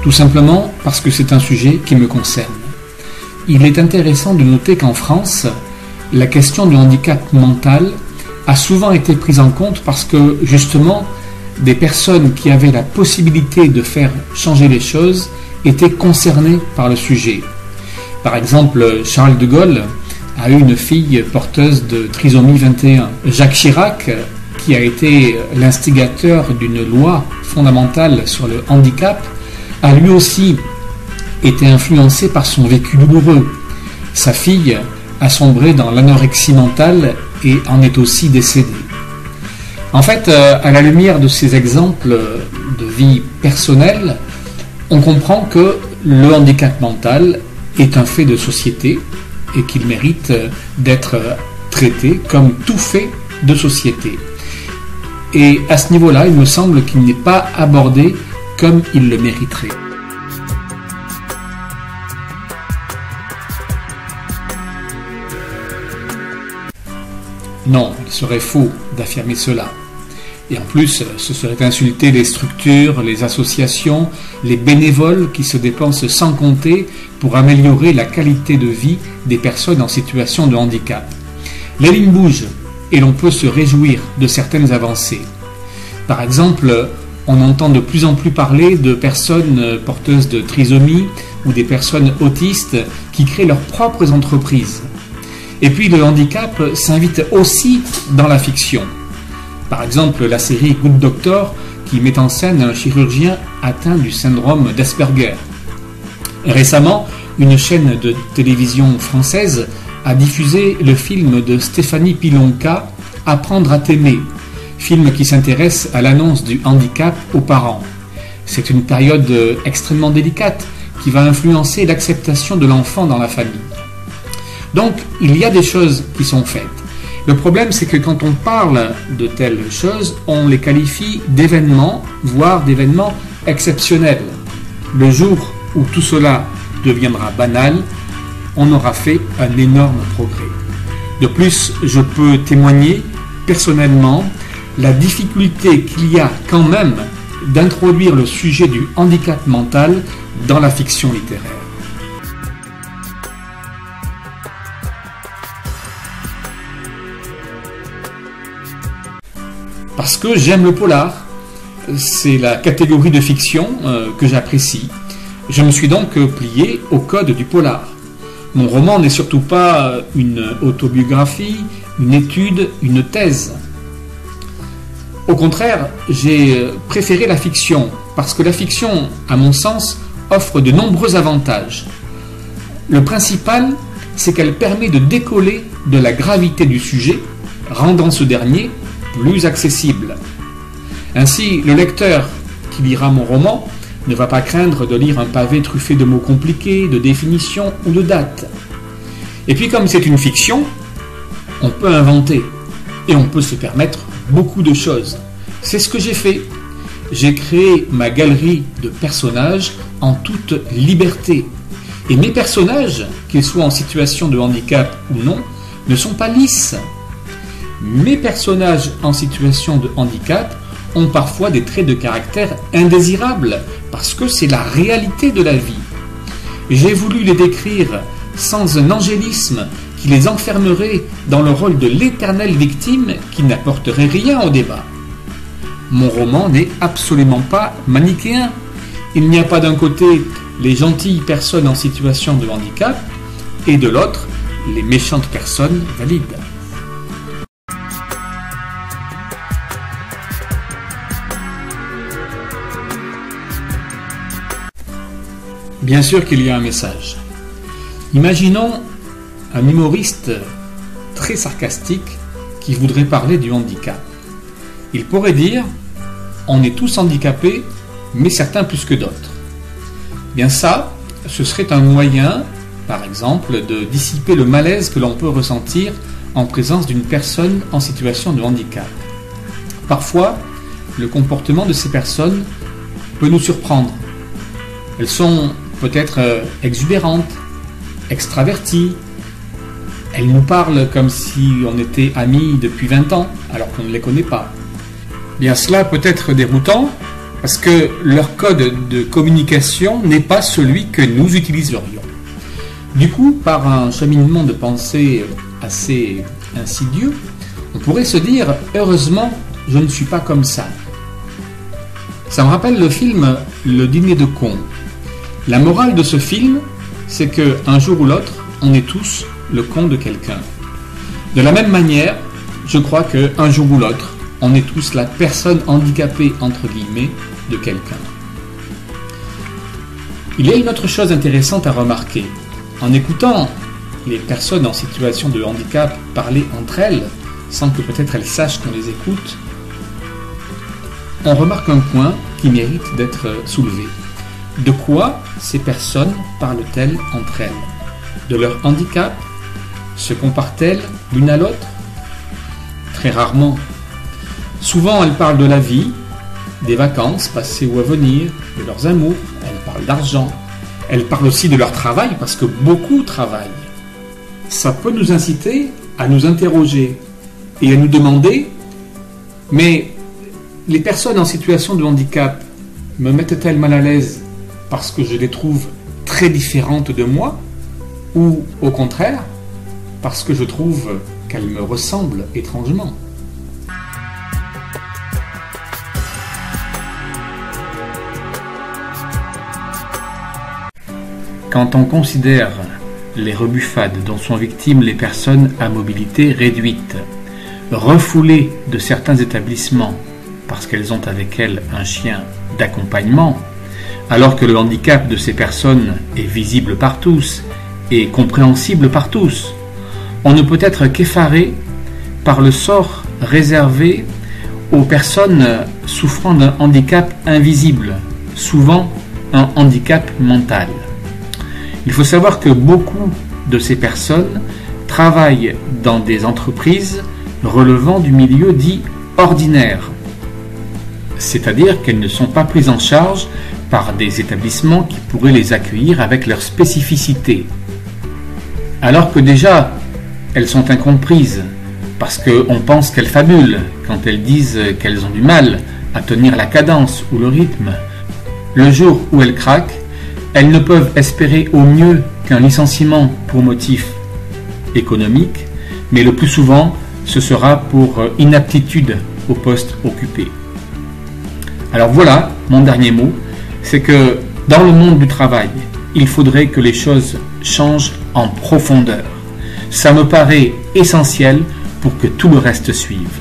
Tout simplement parce que c'est un sujet qui me concerne. Il est intéressant de noter qu'en France, la question du handicap mental a souvent été prise en compte parce que, justement, des personnes qui avaient la possibilité de faire changer les choses étaient concernées par le sujet. Par exemple, Charles de Gaulle a eu une fille porteuse de trisomie 21. Jacques Chirac, qui a été l'instigateur d'une loi fondamentale sur le handicap, a lui aussi été influencé par son vécu douloureux. Sa fille a sombré dans l'anorexie mentale et en est aussi décédée. En fait, à la lumière de ces exemples de vie personnelle, on comprend que le handicap mental est un fait de société et qu'il mérite d'être traité comme tout fait de société. Et à ce niveau-là, il me semble qu'il n'est pas abordé comme il le mériterait. Non, il serait faux d'affirmer cela. Et en plus, ce serait insulter les structures, les associations, les bénévoles qui se dépensent sans compter pour améliorer la qualité de vie des personnes en situation de handicap. Les lignes bougent et l'on peut se réjouir de certaines avancées. Par exemple, on entend de plus en plus parler de personnes porteuses de trisomie ou des personnes autistes qui créent leurs propres entreprises. Et puis le handicap s'invite aussi dans la fiction. Par exemple, la série Good Doctor qui met en scène un chirurgien atteint du syndrome d'Asperger. Récemment, une chaîne de télévision française a diffusé le film de Stéphanie Pilonka, Apprendre à t'aimer, film qui s'intéresse à l'annonce du handicap aux parents. C'est une période extrêmement délicate qui va influencer l'acceptation de l'enfant dans la famille. Donc, il y a des choses qui sont faites. Le problème, c'est que quand on parle de telles choses, on les qualifie d'événements, voire d'événements exceptionnels. Le jour où tout cela deviendra banal, on aura fait un énorme progrès. De plus, je peux témoigner personnellement la difficulté qu'il y a quand même d'introduire le sujet du handicap mental dans la fiction littéraire. Parce que j'aime le polar, c'est la catégorie de fiction que j'apprécie. Je me suis donc plié au code du polar. Mon roman n'est surtout pas une autobiographie, une étude, une thèse. Au contraire, j'ai préféré la fiction, parce que la fiction, à mon sens, offre de nombreux avantages. Le principal, c'est qu'elle permet de décoller de la gravité du sujet, rendant ce dernier plus accessible. Ainsi, le lecteur qui lira mon roman ne va pas craindre de lire un pavé truffé de mots compliqués, de définitions ou de dates. Et puis comme c'est une fiction, on peut inventer et on peut se permettre beaucoup de choses. C'est ce que j'ai fait. J'ai créé ma galerie de personnages en toute liberté. Et mes personnages, qu'ils soient en situation de handicap ou non, ne sont pas lisses. Mes personnages en situation de handicap ont parfois des traits de caractère indésirables, parce que c'est la réalité de la vie. J'ai voulu les décrire sans un angélisme qui les enfermerait dans le rôle de l'éternelle victime qui n'apporterait rien au débat. Mon roman n'est absolument pas manichéen. Il n'y a pas d'un côté les gentilles personnes en situation de handicap et de l'autre les méchantes personnes valides. Bien sûr qu'il y a un message. Imaginons un humoriste très sarcastique qui voudrait parler du handicap. Il pourrait dire « On est tous handicapés, mais certains plus que d'autres ». Bien ça, ce serait un moyen, par exemple, de dissiper le malaise que l'on peut ressentir en présence d'une personne en situation de handicap. Parfois, le comportement de ces personnes peut nous surprendre. Elles sont peut-être exubérantes, extraverties. Elles nous parlent comme si on était amis depuis 20 ans, alors qu'on ne les connaît pas. Bien, cela peut être déroutant, parce que leur code de communication n'est pas celui que nous utiliserions. Du coup, par un cheminement de pensée assez insidieux, on pourrait se dire « Heureusement, je ne suis pas comme ça ». Ça me rappelle le film « Le dîner de cons ». La morale de ce film, c'est qu'un jour ou l'autre, on est tous le con de quelqu'un. De la même manière, je crois qu'un jour ou l'autre, on est tous la personne handicapée, entre guillemets, de quelqu'un. Il y a une autre chose intéressante à remarquer. En écoutant les personnes en situation de handicap parler entre elles, sans que peut-être elles sachent qu'on les écoute, on remarque un point qui mérite d'être soulevé. De quoi ces personnes parlent-elles entre elles? De leur handicap? Se comparent-elles l'une à l'autre? Très rarement. Souvent, elles parlent de la vie, des vacances passées ou à venir, de leurs amours, elles parlent d'argent. Elles parlent aussi de leur travail, parce que beaucoup travaillent. Ça peut nous inciter à nous interroger et à nous demander, mais les personnes en situation de handicap me mettent-elles mal à l'aise parce que je les trouve très différentes de moi, ou au contraire, parce que je trouve qu'elles me ressemblent étrangement? Quand on considère les rebuffades dont sont victimes les personnes à mobilité réduite, refoulées de certains établissements parce qu'elles ont avec elles un chien d'accompagnement, alors que le handicap de ces personnes est visible par tous et compréhensible par tous, on ne peut être qu'effaré par le sort réservé aux personnes souffrant d'un handicap invisible, souvent un handicap mental. Il faut savoir que beaucoup de ces personnes travaillent dans des entreprises relevant du milieu dit ordinaire, c'est-à-dire qu'elles ne sont pas prises en charge par des établissements qui pourraient les accueillir avec leurs spécificités. Alors que déjà, elles sont incomprises, parce qu'on pense qu'elles fabulent quand elles disent qu'elles ont du mal à tenir la cadence ou le rythme. Le jour où elles craquent, elles ne peuvent espérer au mieux qu'un licenciement pour motif économique, mais le plus souvent, ce sera pour inaptitude au poste occupé. Alors voilà, mon dernier mot, c'est que dans le monde du travail, il faudrait que les choses changent en profondeur. Ça me paraît essentiel pour que tout le reste suive.